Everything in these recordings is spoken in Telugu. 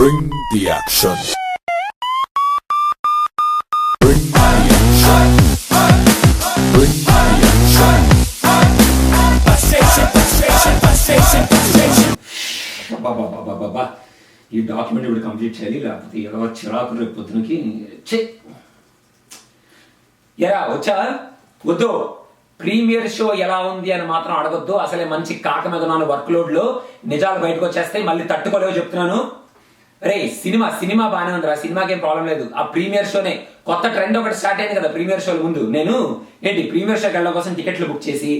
Bring the action. Bring the action. Bring the action. బాబా ఈ డాక్యుమెంట్ ఇప్పుడు కంప్లీట్ చేయాలి, లేకపోతే ఎలా చిరాకు రేపు పొద్దునకి ఎరా వచ్చా వద్దు. ప్రీమియర్ షో ఎలా ఉంది అని మాత్రం అడగొద్దు. అసలే మంచి కాక మీద ఉన్నాను, వర్క్ లోడ్ లో నిజాలు బయటకు వచ్చేస్తాయి, మళ్ళీ తట్టుకోలేవు చెప్తున్నాను. రే సినిమా బాగానే ఉందిరా, సినిమాకి ఏం ప్రాబ్లం లేదు. ఆ ప్రీమియర్ షోనే కొత్త ట్రెండ్ ఒకటి స్టార్ట్ అయింది కదా. ప్రీమియర్ షో ముందు నేను ప్రీమియర్ షోకి వెళ్ళడం కోసం టికెట్లు బుక్ చేసి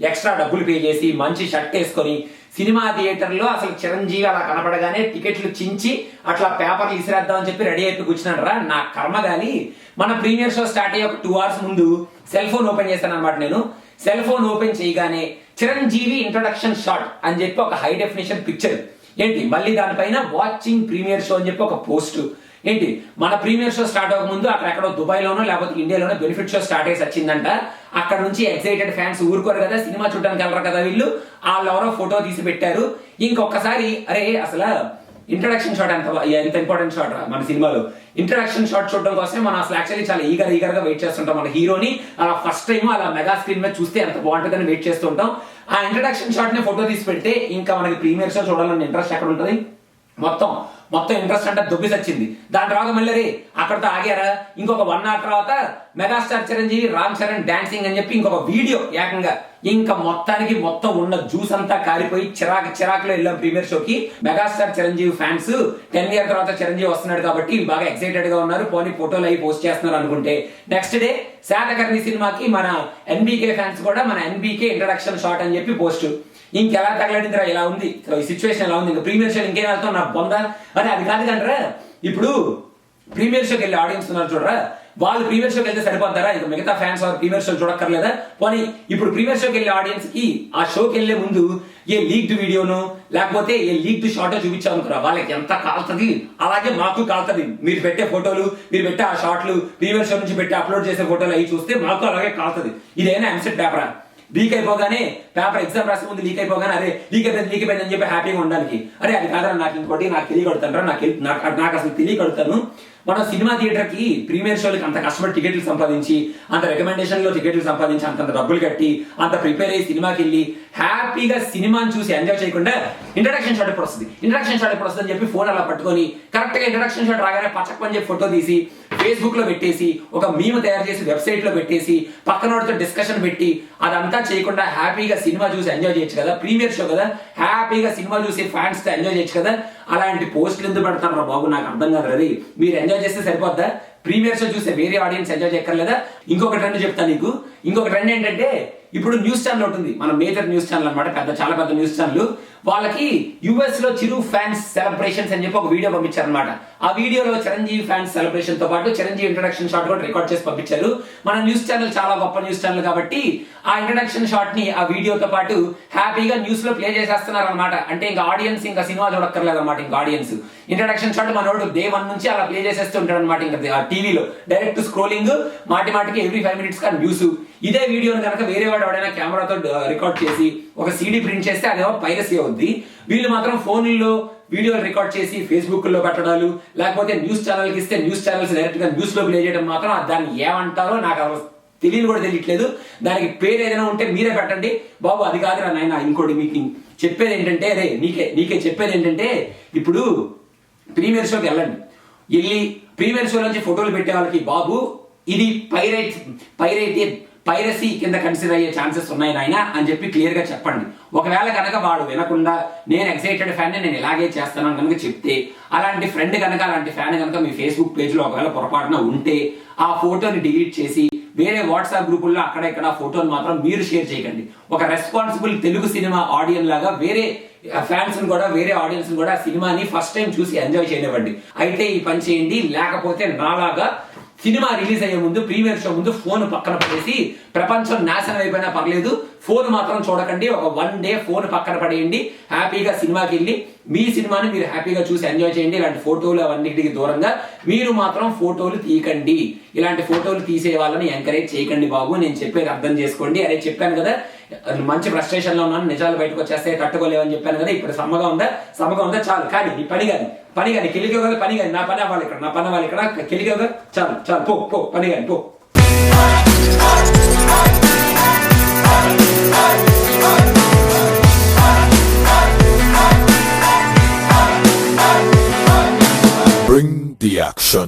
ఎక్స్ట్రా డబ్బులు పే చేసి మంచి షర్ట్ వేసుకొని సినిమా థియేటర్ లో అసలు చిరంజీవి అలా కనపడగానే టికెట్లు చించి అట్లా పేపర్లు ఇసిరేద్దామని చెప్పి రెడీ అయిపోయి కూర్చున్నాడు రా. నా కర్మగాలి మన ప్రీమియర్ షో స్టార్ట్ అయ్యే ఒక 2 hours ముందు సెల్ ఫోన్ ఓపెన్ చేశాను అనమాట. నేను సెల్ ఫోన్ ఓపెన్ చేయగానే చిరంజీవి ఇంట్రొడక్షన్ షాట్ అని చెప్పి ఒక హై డెఫినేషన్ పిక్చర్ మళ్ళీ దానిపైన వాచింగ్ ప్రీమియర్ షో అని చెప్పి ఒక పోస్ట్ మన ప్రీమియర్ షో స్టార్ట్ అవ్వక ముందు అక్కడ ఎక్కడో దుబాయ్ లోనో లేకపోతే ఇండియాలోనో బెనిఫిట్ షో స్టార్ట్ అయ్యి వచ్చిందంట. అక్కడ నుంచి ఎక్సైటెడ్ ఫ్యాన్స్ ఊరుకోరు కదా, సినిమా చూడడానికి వెళ్ళరు కదా వీళ్ళు, వాళ్ళు ఎవరో ఫోటో తీసి పెట్టారు. ఇంకొకసారి అరే అసలు ఇంట్రడక్షన్ షాట్ ఎంత ఇంపార్టెంట్ షాట్ రా మన సినిమాలో. ఇంట్రడక్షన్ షాట్ చూడడం కోసమే మనం అసలు యాక్చువల్లీ చాలా ఈగర్ గా వెయిట్ చేస్తుంటాం. మన హీరోని అలా ఫస్ట్ టైం అలా మెగా స్క్రీన్ మీద చూస్తే ఎంత బాగుంటుందని వెయిట్ చేస్తుంటాం. ఆ ఇంట్రడక్షన్ షాట్ ని ఫోటో తీసి పెడితే ఇంకా మనకి ప్రీమియర్ షో చూడాలని ఇంట్రెస్ట్ ఎక్కడ ఉంటుంది? మొత్తం ఇంట్రెస్ట్ అంటే దొబ్బిసి వచ్చింది. దాని తర్వాత మళ్ళీ అక్కడతో ఆగారా. ఇంకొక 1 hour తర్వాత మెగాస్టార్ చిరంజీవి రామ్ చరణ్ డాన్సింగ్ అని చెప్పి ఇంకొక వీడియో ఏకంగా ఇంకా మొత్తం ఉన్న జ్యూస్ అంతా కారిపోయి చిరాకులో వెళ్ళాం ప్రీమియర్ షోకి. మెగాస్టార్ చిరంజీవి ఫ్యాన్స్ 10 years తర్వాత చిరంజీవి వస్తున్నాడు కాబట్టి బాగా ఎక్సైటెడ్ గా ఉన్నారు, పోనీ ఫోటోలు అవి పోస్ట్ చేస్తున్నారు అనుకుంటే నెక్స్ట్ డే శాతకర్ణి సినిమాకి మన ఎన్బీకే ఫ్యాన్స్ కూడా మన ఎన్బీకే ఇంట్రడక్షన్ షాట్ అని చెప్పి పోస్ట్. ఇంకెలా తగలడిందిరా, ఇలా ఉంది ఈ సిచ్యువేషన్, ఎలా ఉంది. ఇంకా ప్రీమియర్ షో ఇంకేం వెళ్తాం నా బొంద అని. అది కాదు కంటారా, ఇప్పుడు ప్రీమియర్ షోకి వెళ్ళి ఆడియన్స్ ఉన్నారు చూడరా, వాళ్ళు ప్రీమియర్ షోకి వెళ్తే సరిపోతారా? ఇంకా మిగతా ఫ్యాన్స్ వారు ప్రీమియర్ షో చూడక్కర్లేదా? పోనీ ఇప్పుడు ప్రీమియర్ షోకి వెళ్ళే ఆడియన్స్ కి ఆ షోకి వెళ్లే ముందు ఏ లీక్డ్ వీడియోను లేకపోతే ఏ లీక్డ్ షార్ట్ చూపించాం అనుకురా, వాళ్ళకి ఎంత కాలుతుంది అలాగే మాకు కాలుతుంది. మీరు పెట్టే ఫోటోలు, మీరు పెట్టే ఆ షార్ట్లు, ప్రీమియర్ షో నుంచి పెట్టి అప్లోడ్ చేసే ఫోటోలు అవి చూస్తే మాకు అలాగే కాలుతుంది. ఇదేనా ఎంసెట్ పేపరా? లీక్ అయిపోగానే పేపర్ ఎగ్జామ్ రాసే ముందు లీక్ అయిపోగానే అరే లీక్ అయిపోయింది అని చెప్పి హ్యాపీగా ఉండడానికి, అరే అది కాదా నాకు ఇంకోటి నాకు తెలియకడుతాను నాకు అసలు తెలియకడుతాను. మనం సినిమా థియేటర్ కి ప్రీమియర్ షోలకి అంత కష్టపడి టికెట్లు సంపాదించి, అంత రికమెండేషన్ లో టికెట్లు సంపాదించి, అంత డబ్బులు కట్టి, అంత ప్రిపేర్ అయ్యి సినిమాకి వెళ్ళి హ్యాపీగా సినిమాని చూసి ఎంజాయ్ చేయకుండా ఇంట్రడక్షన్ షాట్ ఎప్పుడు వస్తుంది అని చెప్పి ఫోన్ అలా పట్టుకొని కరెక్ట్ గా ఇంట్రడక్షన్ షాట్ రాగానే పచ్చప్పని చెప్పి ఫోటో తీసి ఫేస్బుక్ లో పెట్టేసి ఒక మీమ్ తయారు చేసి వెబ్సైట్ లో పెట్టేసి పక్కనోడితో డిస్కషన్ పెట్టి అదంతా చేయకుండా హ్యాపీగా సినిమా చూసి ఎంజాయ్ చేయొచ్చు కదా. ప్రీమియర్ షో కదా, హ్యాపీగా సినిమా చూసి ఫ్యాన్స్ తో ఎంజాయ్ చేయొచ్చు కదా. అలాంటి పోస్టులు ఎందుకు పెడతారు రా బాబు, నాకు అర్థం కాదు. అది మీరు ఎంజాయ్ చేస్తే సరిపోద్దా? ప్రీమియర్ షో చూస్తే వేరే ఆడియన్స్ ఎంజాయ్ చేయక్కర్లేదా? ఇంకొక ట్రెండ్ చెప్తాను నీకు. ఇంకొక ట్రెండ్ ఏంటంటే ఇప్పుడు న్యూస్ ఛానల్ ఉంటుంది, మన మేజర్ న్యూస్ ఛానల్ అనమాట, చాలా పెద్ద న్యూస్ ఛానల్. వాళ్ళకి యుఎస్ లో చిరు ఫ్యాన్స్ సెలబ్రేషన్స్ అని చెప్పి ఒక వీడియో పంపించారు అనమాట. ఆ వీడియోలో చిరంజీవి ఫ్యాన్స్ సెలబ్రేషన్ తో పాటు చిరంజీవి ఇంట్రడక్షన్ షాట్ కూడా రికార్డ్ చేసి పంపించారు. మన న్యూస్ ఛానల్ చాలా గొప్ప న్యూస్ ఛానల్ కాబట్టి ఆ ఇంట్రడక్షన్ షాట్ ని ఆ వీడియోతో పాటు హ్యాపీగా న్యూస్ లో ప్లే చేసేస్తున్నారు అనమాట. అంటే ఇంకా ఆడియన్స్ ఇంకా సినిమా చూడక్కర్లేదు అనమాట. ఇంకా ఆడియన్స్ ఇంట్రడక్షన్ షాట్ మనోడు డే 1 నుంచి అలా ప్లే చేసేస్తూ ఉంటాడు అనమాట. ఇంకా టీవీలో డైరెక్ట్ స్క్రోలింగ్ మాటికి ఎవ్రీ 5 minutes కా న్యూస్. ఇదే వీడియోని కనుక వేరే వాడు ఎవడైనా కెమెరాతో రికార్డ్ చేసి ఒక సీడీ ప్రింట్ చేస్తే అదేమో పైరసీ అవుద్ది. వీళ్ళు మాత్రం ఫోన్లో వీడియోలు రికార్డ్ చేసి ఫేస్బుక్ లో పెట్టడాలు, లేకపోతే న్యూస్ ఛానల్కి ఇస్తే న్యూస్ ఛానల్స్ డైరెక్ట్ గా న్యూస్ లో ప్లే చేయడం మాత్రం దాన్ని ఏమంటారో నాకు తెలియని కూడా తెలియట్లేదు. దానికి పేరు ఏదైనా ఉంటే మీరే పెట్టండి బాబు. అది కాదురా నాయన. ఇంకోటి మీకు చెప్పేది ఏంటంటే, అరే నీకే చెప్పేది ఏంటంటే, ఇప్పుడు ప్రీమియర్ షోకి వెళ్ళి ప్రీమియర్ షో నుంచి ఫోటోలు పెట్టే వాళ్ళకి బాబు ఇది పైరసీ కింద కన్సిడర్ అయ్యే ఛాన్సెస్ ఉన్నాయి నాయన అని చెప్పి క్లియర్ గా చెప్పండి. ఒకవేళ కనుక వాడు వినకుండా నేను ఎక్సైటెడ్ ఫ్యాన్ నేను ఇలాగే చేస్తాను కనుక చెప్తే, అలాంటి ఫ్రెండ్ కనుక అలాంటి ఫ్యాన్ కనుక మీ ఫేస్బుక్ పేజ్ లో ఒకవేళ పొరపాటున ఉంటే ఆ ఫోటోని డిలీట్ చేసి వేరే వాట్సాప్ గ్రూపుల్లో అక్కడ ఇక్కడ ఫోటోని మాత్రం మీరు షేర్ చేయకండి. ఒక రెస్పాన్సిబుల్ తెలుగు సినిమా ఆడియన్స్ లాగా వేరే ఫ్యాన్స్ కూడా వేరే ఆడియన్స్ కూడా సినిమాని ఫస్ట్ టైం చూసి ఎంజాయ్ చేయనివ్వండి. అయితే ఈ పని చేయండి. లేకపోతే నాలాగా సినిమా రిలీజ్ అయ్యే ముందు ప్రీమియర్ షో ముందు ఫోన్ పక్కన పడేసి ప్రపంచం నాశనం అయిపోయినా పర్లేదు ఫోన్ మాత్రం చూడకండి. ఒక 1 day ఫోన్ పక్కన పడేయండి. హ్యాపీగా సినిమాకి వెళ్ళి మీ సినిమాని మీరు హ్యాపీగా చూసి ఎంజాయ్ చేయండి. ఇలాంటి ఫోటోలు అవన్నిటికి దూరంగా మీరు మాత్రం ఫోటోలు తీయకండి. ఇలాంటి ఫోటోలు తీసే వాళ్ళని ఎంకరేజ్ చేయకండి బాబు. నేను చెప్పేది అర్థం చేసుకోండి. అదే చెప్పాను కదా, మంచి ఫ్రస్ట్రేషన్ లో ఉన్నాను, నిజాలు బయటకు వచ్చేస్తే తట్టుకోలేవు అని చెప్పాను కదా. ఇప్పుడు సమ్మగా ఉందా చాలు. కానీ నీ పని కానీ కెలికావు కదా, పని కానీ నా పని అవ్వాలి ఇక్కడ కెలికావు కదా, చాలు పో పని కానీ పో. Bring the action.